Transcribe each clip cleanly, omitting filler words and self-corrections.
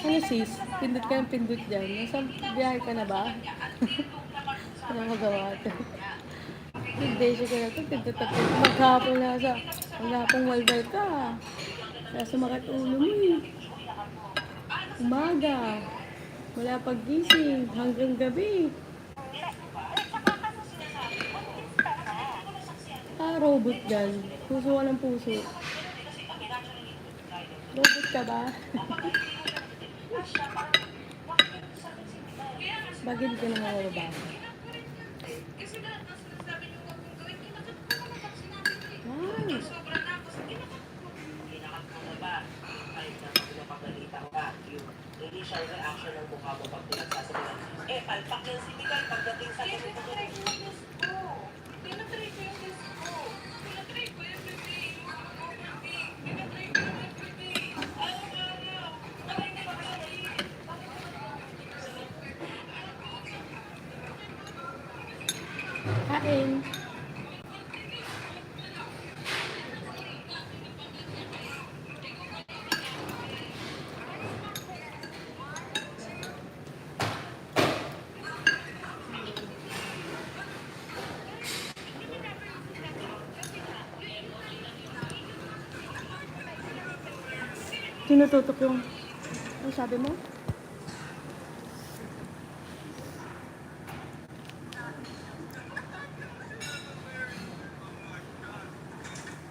Ano sis? Pindot ka ng pindot dyan. Nasa biyahe ka na ba? Ano magawa ito? Hindi, siya ka na ito. Pindot na pindot. Maghapong walwal ka. Kaya sumakit ulo mo eh. Umaga. Wala paggising. Hanggang gabi. Robot dyan. Puso ka ng puso. Robot ka ba? Bakit di ka na mababa? Nice. Initial reaction ng mukha mo pag pinagsasabihan. Palpak yan si Miguel pagdating sa ganito. Kain. Tinututok yung... Ano sabi mo?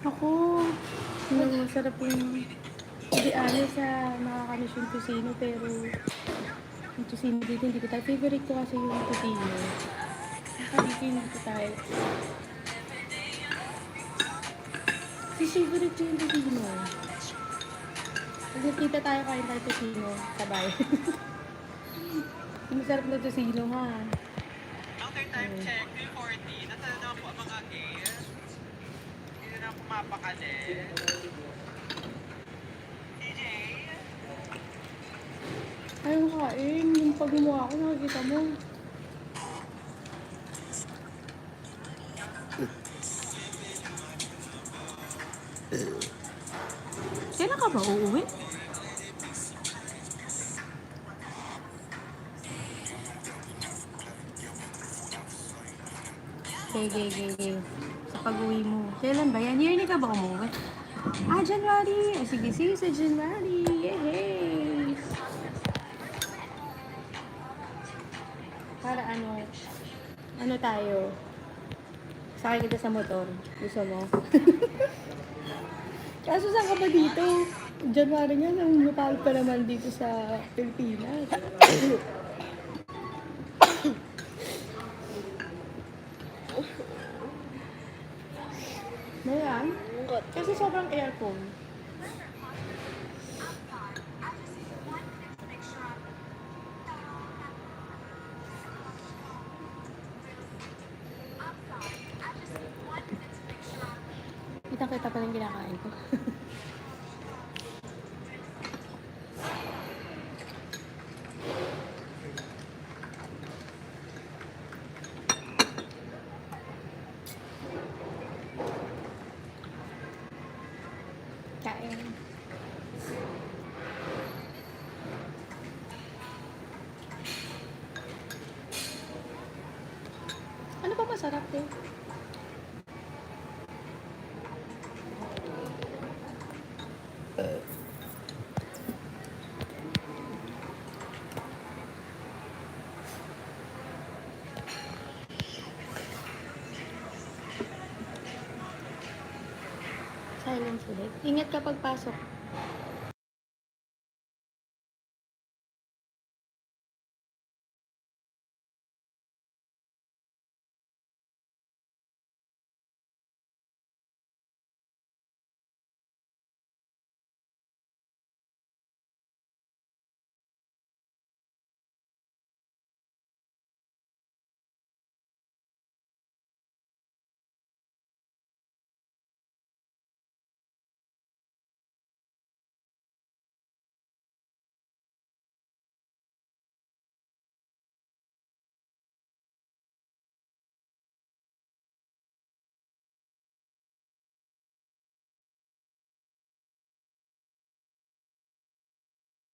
Ako, masarap yung... Hindi sa nakakamiss yung tusino, pero... Yung tusino dito, hindi ko tayo. Favorite ko kasi yung tusino. Dito hindi ko tayo. Favorite ko yung tusino. Pag nakita tayo kain tayo tusino, sabay. Masarap na tusino ha. After time check, 3:40, nasaan na po ang mga guests? Hindi na pumapakali. TJ? Ayaw kain. Yung pag gumawa ko, nakikita mo. Kailan ka ba uuwi? Okay. Sa pag-uwi mo. Kailan ba yan? Yearly ka ba umuwi? January! Sige, sa January! Yay! Para ano tayo? Sakay kita sa motor. Gusto mo? Kaso saan ka ba dito? January nga, nang napagod pa naman dito sa Pilipinas. Ayan. Kasi sobrang aircon. Kitang-kita pa lang kinakain ko. Kain. Ano pa masarap eh? Silence ulit. Ingat ka pagpasok.